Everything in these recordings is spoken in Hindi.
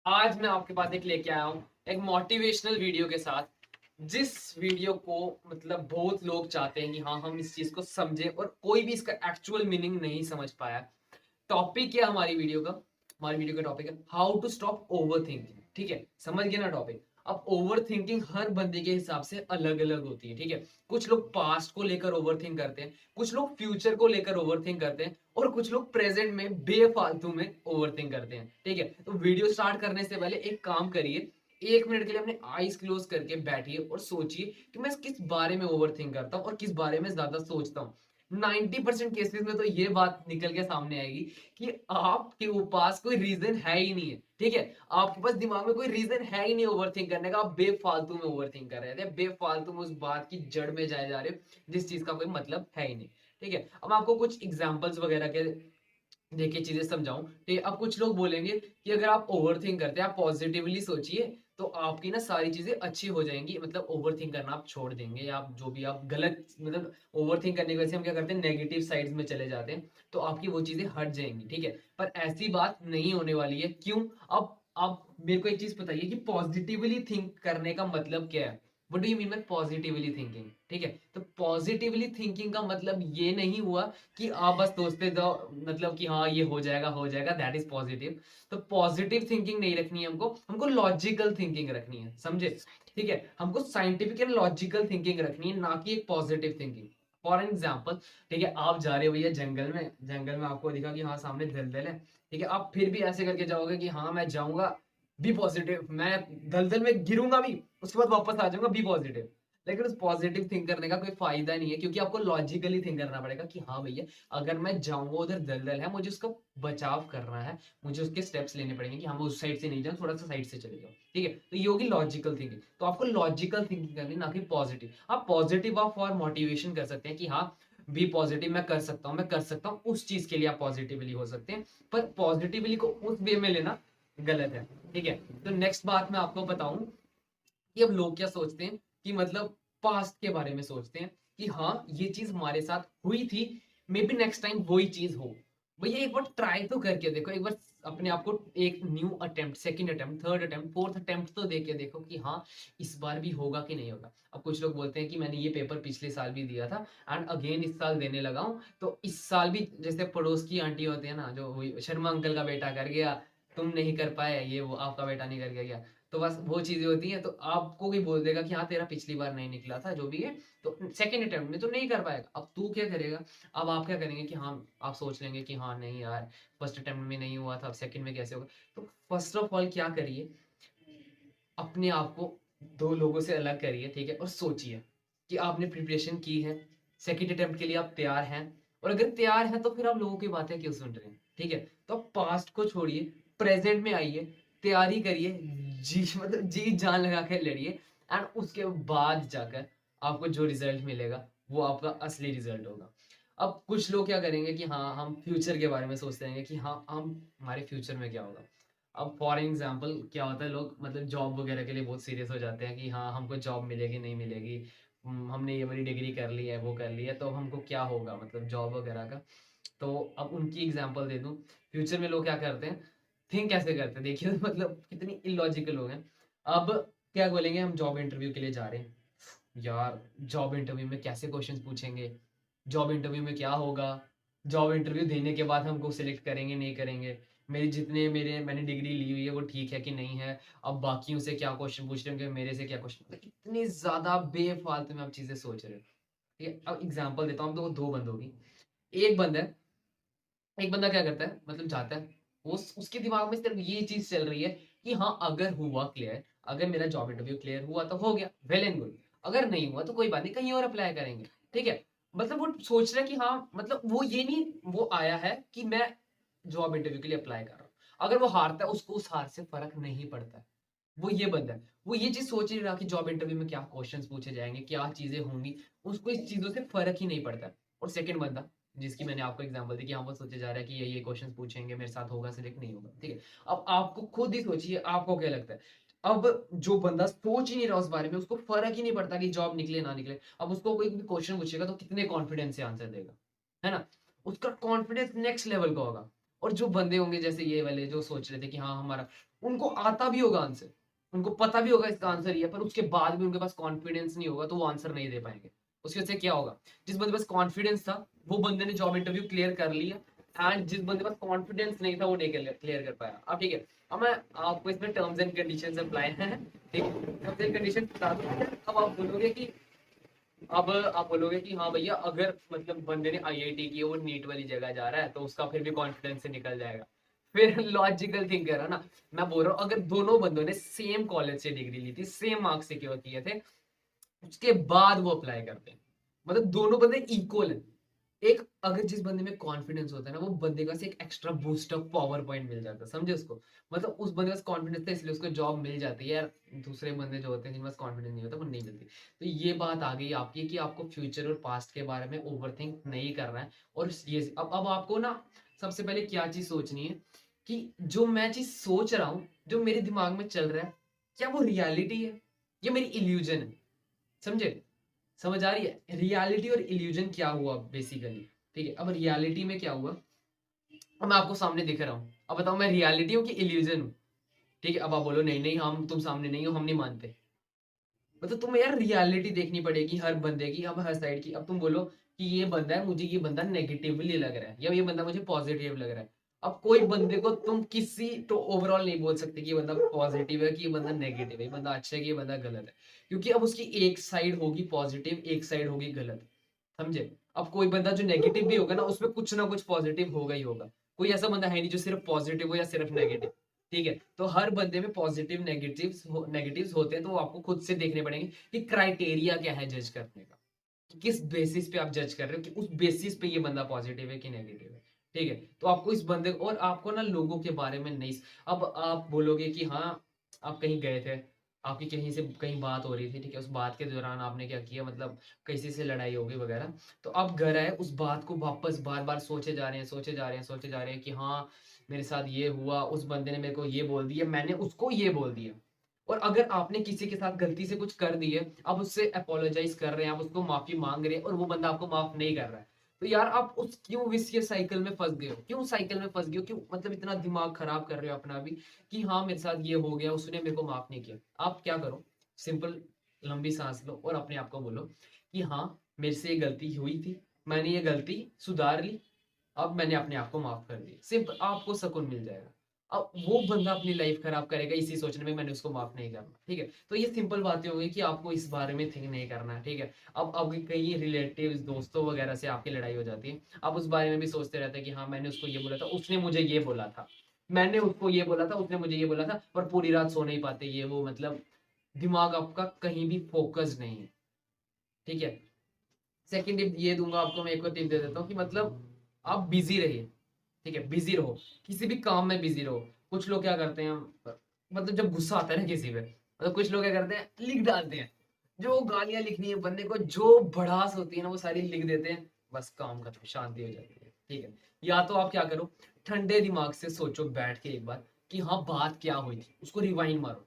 आज मैं आपके पास एक लेके आया हूँ एक मोटिवेशनल वीडियो के साथ, जिस वीडियो को मतलब बहुत लोग चाहते हैं कि हाँ हम इस चीज को समझें और कोई भी इसका एक्चुअल मीनिंग नहीं समझ पाया। टॉपिक क्या हमारी वीडियो का? हमारी वीडियो का टॉपिक है how to stop overthinking. ठीक है, समझ गए ना टॉपिक? अब ओवर थिंकिंग हर बंदे के हिसाब से अलग अलग होती है। ठीक है, कुछ लोग पास्ट को लेकर ओवर थिंक करते हैं, कुछ लोग फ्यूचर को लेकर ओवर थिंक करते हैं और कुछ लोग प्रेजेंट में बेफालतू में ओवर थिंक करते हैं। ठीक है, तो वीडियो स्टार्ट करने से पहले एक काम करिए, 1 मिनट के लिए अपने आईज क्लोज करके बैठिए और सोचिए कि मैं किस बारे में ओवर थिंक करता हूँ और किस बारे में ज्यादा सोचता हूँ। 90% केसेस में तो ये बात निकल के सामने आएगी कि आपके पास कोई रीजन है ही नहीं है। ठीक है, आपके पास दिमाग में कोई रीजन है ही नहीं ओवरथिंक करने का, आप बेफालतू में ओवरथिंक कर रहे थे, बेफालतू में उस बात की जड़ में जाए जा रहे हो जिस चीज का कोई मतलब है ही नहीं। ठीक है, अब आपको कुछ एग्जांपल्स वगैरह के देखिए चीजें समझाऊं। ठीक है, अब कुछ लोग बोलेंगे कि अगर आप ओवरथिंक करते हैं, आप पॉजिटिवली सोचिए तो आपकी ना सारी चीजें अच्छी हो जाएंगी, मतलब ओवरथिंक करना आप छोड़ देंगे, या आप जो भी आप गलत मतलब ओवरथिंक करने की वजह से हम क्या करते हैं, नेगेटिव साइड्स में चले जाते हैं, तो आपकी वो चीजें हट जाएंगी। ठीक है, पर ऐसी बात नहीं होने वाली है। क्यों? अब आप मेरे को एक चीज बताइए कि पॉजिटिवली थिंक करने का मतलब क्या है? What do you mean by positively thinking? ठीक है, तो पॉजिटिवली थिंकिंग का मतलब ये नहीं हुआ कि आप बस सोचते जाओ मतलब कि हाँ ये हो जाएगा, दैट इज पॉजिटिव। तो पॉजिटिव थिंकिंग नहीं रखनी है हमको, हमको लॉजिकल थिंकिंग रखनी है, समझे? ठीक है, हमको साइंटिफिक एंड लॉजिकल थिंकिंग रखनी है, ना कि एक पॉजिटिव थिंकिंग। फॉर एग्जाम्पल, ठीक है, आप जा रहे हो भैया जंगल में, जंगल में आपको दिखा कि हाँ सामने दलदल है। ठीक है, आप फिर भी ऐसे करके जाओगे कि हाँ मैं जाऊंगा, बी पॉजिटिव, मैं दलदल में गिरूंगा भी, उसके बाद वापस आ जाऊंगा, बी पॉजिटिव। लेकिन उस पॉजिटिव थिंक करने का कोई फायदा नहीं है, क्योंकि आपको लॉजिकली थिंक करना पड़ेगा कि हाँ भैया अगर मैं जाऊंगा उधर दलदल है, मुझे उसका बचाव करना है, मुझे उसके स्टेप्स लेने पड़ेंगे कि हाँ मैं उस साइड से नहीं जाऊँ, थोड़ा सा साइड से चले जाऊँ। ठीक है, तो ये होगी लॉजिकल थिंकिंग। तो आपको लॉजिकल थिंकिंग करनी, ना कि पॉजिटिव। आप पॉजिटिव आप फॉर मोटिवेशन कर सकते हैं कि हाँ बी पॉजिटिव, मैं कर सकता हूँ, मैं कर सकता हूँ, उस चीज के लिए आप पॉजिटिवली हो सकते हैं। पर पॉजिटिवली को उस वे में लेना गलत है। ठीक है, तो नेक्स्ट बात मैं आपको बताऊं कि अब लोग क्या सोचते हैं कि मतलब पास्ट के बारे में सोचते हैं कि हाँ ये चीज हमारे साथ हुई थी, मे बी नेक्स्ट टाइम वही चीज हो। भैया एक बार ट्राई तो करके देखो, एक बार अपने आप को एक new attempt, second attempt, third attempt, fourth attempt तो दे के देखो कि हाँ इस बार भी होगा कि नहीं होगा। अब कुछ लोग बोलते हैं कि मैंने ये पेपर पिछले साल भी दिया था एंड अगेन इस साल देने लगा हूँ, तो इस साल भी जैसे पड़ोस की आंटी होती है ना, जो शर्मा अंकल का बेटा कर गया, तुम नहीं कर पाए, ये वो आपका बेटा नहीं कर गया, तो बस वो चीजें होती हैं। तो आपको कोई बोल देगा कि हाँ तेरा पिछली बार नहीं निकला था जो भी है, तो सेकंड अटेम्प्ट में तो नहीं कर पाएगा, अब तू क्या करेगा? अब आप क्या करेंगे कि हाँ आप सोच लेंगे कि हाँ नहीं यार फर्स्ट अटेम्प्ट में नहीं हुआ था, अब सेकंड में कैसे होगा? तो फर्स्ट ऑफ ऑल क्या करिए, अपने आप को दो लोगों से अलग करिए। ठीक है, और सोचिए कि आपने प्रिपरेशन की है, सेकंड अटेम्प्ट के लिए आप तैयार हैं, और अगर तैयार हैं तो फिर आप लोगों की बातें क्यों सुन रहे हैं? ठीक है, तो आप पास्ट को छोड़िए, प्रेजेंट में आइए, तैयारी करिए, जी मतलब जी जान लगा के लड़िए, एंड उसके बाद जाकर आपको जो रिजल्ट मिलेगा वो आपका असली रिजल्ट होगा। अब कुछ लोग क्या करेंगे कि हाँ हम फ्यूचर के बारे में सोचते रहेंगे कि हाँ हम हमारे फ्यूचर में क्या होगा। अब फॉर एग्जाम्पल क्या होता है, लोग मतलब जॉब वगैरह के लिए बहुत सीरियस हो जाते हैं कि हाँ हमको जॉब मिलेगी नहीं मिलेगी, हमने ये वाली डिग्री कर ली है वो कर ली है तो हमको क्या होगा मतलब जॉब वगैरह का। तो अब उनकी एग्जांपल दे दूं, फ्यूचर में लोग क्या करते हैं, थिंक कैसे करते हैं देखिए मतलब कितनी इलॉजिकल लोग हैं। अब क्या बोलेंगे, हम जॉब इंटरव्यू के लिए जा रहे हैं, यार जॉब इंटरव्यू में कैसे क्वेश्चंस पूछेंगे, जॉब इंटरव्यू में क्या होगा, जॉब इंटरव्यू देने के बाद हमको सिलेक्ट करेंगे नहीं करेंगे, मेरे जितने मेरे मैंने डिग्री ली हुई है वो ठीक है कि नहीं है, अब बाकियों से क्या क्वेश्चन पूछ रहे होंगे, मेरे से क्या क्वेश्चन, मतलब इतनी ज्यादा बेफालतू में आप चीजें सोच रहे हो। ठीक है, अब एग्जांपल देता हूँ, तो दो बंदों की। एक बंदा है, एक बंदा क्या करता है, मतलब जाता है, वो उसके दिमाग में सिर्फ ये चीज चल रही है कि हाँ अगर हुआ क्लियर, अगर मेरा जॉब इंटरव्यू क्लियर हुआ तो हो गया, वेल एंड गुड, अगर नहीं हुआ तो कोई बात नहीं, कहीं और अप्लाई करेंगे। ठीक है, मतलब वो सोच रहा है कि हाँ मतलब वो ये नहीं, वो आया है कि मैं जॉब इंटरव्यू के लिए अप्लाई कर रहा हूँ, अगर वो हारता है उसको उस हार से फर्क नहीं पड़ता है। वो ये बंदा है, वो ये चीज सोच ही नहीं रहा कि जॉब इंटरव्यू में क्या क्वेश्चंस पूछे जाएंगे, क्या चीजें होंगी, उसको इस चीजों से फर्क ही नहीं पड़ता है। और सेकंड बंदा, जिसकी मैंने आपको एग्जांपल दी कि हाँ वो सोचे जा रहा है कि ये क्वेश्चंस पूछेंगे, मेरे साथ होगा सिलेक्ट नहीं होगा। ठीक है, अब आपको खुद ही सोचिए आपको क्या लगता है। अब जो बंदा सोच ही नहीं रहा उस बारे में, उसको फर्क ही नहीं पड़ता कि जॉब निकले ना निकले, अब उसको कोई भी क्वेश्चन पूछेगा तो कितने कॉन्फिडेंस से आंसर देगा, है ना? उसका कॉन्फिडेंस नेक्स्ट लेवल का होगा। और जो बंदे होंगे जैसे ये वाले जो सोच रहे थे कि हाँ हमारा, उनको आता भी होगा आंसर, उनको पता भी होगा इसका आंसर ये है, पर उसके बाद भी उनके पास कॉन्फिडेंस नहीं होगा तो वो आंसर नहीं दे पाएंगे। उसकी वजह से क्या होगा, जिस बंदे के पास कॉन्फिडेंस था वो बंदे ने जॉब इंटरव्यू क्लियर कर लिया, एंड जिस बंदे के पास कॉन्फिडेंस नहीं था वो नहीं क्लियर कर पाया। अब ठीक है, अब मैं आपको इसमें टर्म्स एंड कंडीशंस अप्लाई हैं, ठीक है, टर्म्स एंड कंडीशन बता दूं। अब आप बोलोगे कि, अब आप बोलोगे कि हाँ भैया अगर मतलब बंदे ने आईआईटी की, वो नीट वाली जगह जा रहा है तो उसका फिर भी कॉन्फिडेंस से निकल जाएगा। फिर लॉजिकल थिंक करो ना, मैं बोल रहा हूँ अगर दोनों बंदों ने सेम कॉलेज से डिग्री ली थी, सेम मार्क्स सिक्योर किए थे, उसके बाद वो अप्लाई करते हैं, मतलब दोनों बंदे इक्वल है। एक अगर जिस बंदे में कॉन्फिडेंस होता है ना, वो बंदे का से एक extra boost of power point मिल जाता है, समझे उसको, मतलब उस बंदे का कॉन्फिडेंस था इसलिए उसको जॉब मिल जाती है यार। दूसरे बंदे जो होते हैं जिनके पास कॉन्फिडेंस नहीं होता वो नहीं मिलती। तो ये बात आ गई आपकी कि आपको फ्यूचर और पास्ट के बारे में ओवरथिंक नहीं करना है। और ये अब आपको ना सबसे पहले क्या चीज सोचनी है कि जो मैं चीज सोच रहा हूँ, जो मेरे दिमाग में चल रहा है, क्या वो रियलिटी है या मेरी इल्यूजन है, समझे, समझ आ रही है। रियलिटी और इल्यूजन क्या हुआ बेसिकली, ठीक है। अब रियलिटी में क्या हुआ, अब मैं आपको सामने दिख रहा हूँ, अब बताओ मैं रियलिटी हूँ कि इल्यूजन हूँ, ठीक है। अब आप बोलो नहीं नहीं हम तुम सामने नहीं हो, हम नहीं मानते। मतलब तुम्हें यार रियलिटी देखनी पड़ेगी हर बंदे की, अब हर साइड की। अब तुम बोलो कि ये बंदा है, मुझे ये बंदा नेगेटिवली लग रहा है या ये बंदा मुझे पॉजिटिव लग रहा है। अब कोई बंदे को तुम किसी तो ओवरऑल नहीं बोल सकते कि ये बंदा पॉजिटिव है कि ये बंदा नेगेटिव है, ये बंदा अच्छा है कि ये बंदा गलत है, क्योंकि अब उसकी एक साइड होगी पॉजिटिव, एक साइड होगी गलत, समझे। अब कोई बंदा जो नेगेटिव भी होगा ना, उसमें कुछ ना कुछ पॉजिटिव होगा ही होगा। कोई ऐसा बंदा है नहीं जो सिर्फ पॉजिटिव हो या सिर्फ नेगेटिव, ठीक है। तो हर बंदे में पॉजिटिव नेगेटिव्स होते हैं, तो आपको खुद से देखने पड़ेंगे कि क्राइटेरिया क्या है जज करने का, कि किस बेसिस पे आप जज कर रहे हो, कि उस बेसिस पे ये बंदा पॉजिटिव है कि नेगेटिव है, ठीक है। तो आपको इस बंदे और आपको ना लोगों के बारे में नहीं, अब आप बोलोगे कि हाँ आप कहीं गए थे, आपकी कहीं से कहीं बात हो रही थी, ठीक है, उस बात के दौरान आपने क्या किया, मतलब किसी से लड़ाई हो गई वगैरह, तो आप घर आए उस बात को वापस बार बार सोचे जा रहे हैं, सोचे जा रहे हैं, सोचे जा रहे हैं कि हाँ मेरे साथ ये हुआ, उस बंदे ने मेरे को ये बोल दिया, मैंने उसको ये बोल दिया। और अगर आपने किसी के साथ गलती से कुछ कर दी है, आप उससे अपोलोजाइज कर रहे हैं, आप उसको माफी मांग रहे हैं और वो बंदा आपको माफ नहीं कर रहा है, तो यार आप उस क्यों विशियस साइकिल में फंस गए हो, क्यों साइकिल में फंस गए हो, क्यों मतलब इतना दिमाग खराब कर रहे हो अपना भी कि हाँ मेरे साथ ये हो गया, उसने मेरे को माफ नहीं किया। आप क्या करो, सिंपल लंबी सांस लो और अपने आप को बोलो कि हाँ मेरे से ये गलती हुई थी, मैंने ये गलती सुधार ली, अब मैंने अपने आप को माफ कर दिया, सिंपल, आपको सुकून मिल जाएगा। अब वो बंदा अपनी लाइफ खराब करेगा इसी सोचने में मैंने उसको माफ नहीं करना, ठीक है। तो ये सिंपल बातें होंगी कि आपको इस बारे में थिंक नहीं करना है, ठीक है। अब कई रिलेटिव्स दोस्तों वगैरह से आपकी लड़ाई हो जाती है, आप उस बारे में भी सोचते रहते हैं कि हाँ मैंने उसको ये बोला था, उसने मुझे ये बोला था, मैंने उसको ये बोला था, उसने मुझे ये बोला था, और पूरी रात सो नहीं पाते ये वो, मतलब दिमाग आपका कहीं भी फोकस नहीं है, ठीक है। सेकंड टिप ये दूंगा आपको, मैं एक और टिप दे देता हूँ कि मतलब आप बिजी रहिए, ठीक है, बिजी रहो, किसी भी काम में बिजी रहो। कुछ लोग क्या करते हैं, मतलब जब गुस्सा आता है ना किसी पे, मतलब कुछ लोग क्या करते हैं लिख डालते हैं, जो गालियां लिखनी है बंदे को, जो भड़ास होती है ना वो सारी लिख देते हैं, बस काम खत्म, शांति हो जाती है, ठीक है। या तो आप क्या करो, ठंडे दिमाग से सोचो बैठ के एक बार कि हाँ बात क्या हुई थी, उसको रिवाइंड मारो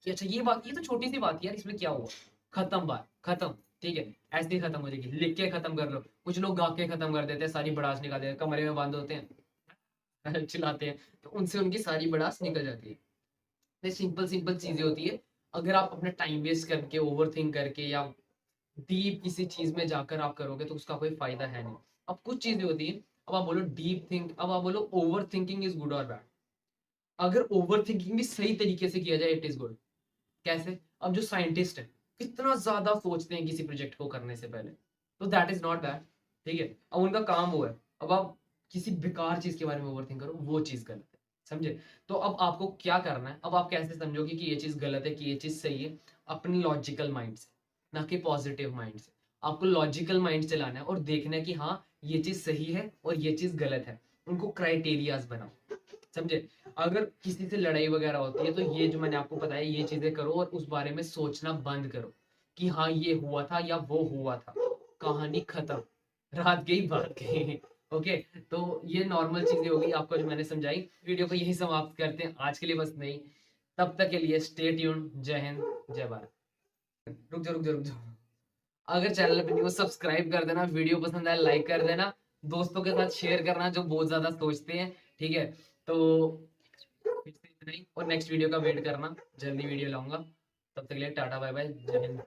कि अच्छा ये बात, ये तो छोटी सी बात है यार, इसमें क्या हुआ, खत्म बात खत्म, ठीक है। ऐसे ही खत्म हो जाएगी, लिख के खत्म कर लो। कुछ लोग गा के खत्म कर देते हैं, सारी भड़ास निकाल देते हैं, कमरे में बंद होते हैं चिल्लाते हैं, तो उनसे उनकी सारी भड़ास निकल जाती है। ये सिंपल सिंपल चीजें होती है। अगर आप अपना टाइम वेस्ट करके ओवर थिंक करके या डीप किसी चीज में जाकर आप करोगे तो उसका कोई फायदा है नहीं। अब कुछ चीजें होती हैं, अब आप बोलो डीप थिंक, अब आप बोलो ओवर थिंकिंग इज गुड और बैड। अगर ओवर थिंकिंग भी सही तरीके से किया जाए इट इज गुड। कैसे, अब जो साइंटिस्ट है इतना ज्यादा सोचते हैं किसी प्रोजेक्ट को करने से पहले, तो दैट इज नॉट बैड, ठीक है। अब उनका काम वो है, अब आप किसी बेकार चीज के बारे में ओवरथिंक करो, वो चीज गलत है, समझे। तो अब आपको क्या करना है, अब आप कैसे समझोगे कि ये चीज गलत है कि ये चीज सही है, अपनी लॉजिकल माइंड से, ना कि पॉजिटिव माइंड से। आपको लॉजिकल माइंड से लाना है और देखना है कि हाँ ये चीज सही है और ये चीज गलत है, उनको क्राइटेरियाज बनाओ, समझे। अगर किसी से लड़ाई वगैरह होती है तो ये जो मैंने आपको बताया ये चीजें करो और उस बारे में सोचना बंद करो कि हाँ ये हुआ था या वो हुआ था, कहानी खत्म, रात गई बात गई ओके। तो ये नॉर्मल चीजें होगी आपको जो मैंने समझाई। वीडियो को यही समाप्त करते हैं आज के लिए, बस नहीं, तब तक के लिए स्टे ट्यून्ड, जय हिंद जय भारत। रुक जाओ, अगर चैनल पे न्यू सब्सक्राइब कर देना, वीडियो पसंद आए लाइक कर देना, दोस्तों के साथ शेयर करना जो बहुत ज्यादा सोचते हैं ठीक है, तो फिर से इतना ही, और नेक्स्ट वीडियो का वेट करना, जल्दी वीडियो लाऊंगा। तब तक के लिए टाटा बाय बाय, जय हिंद।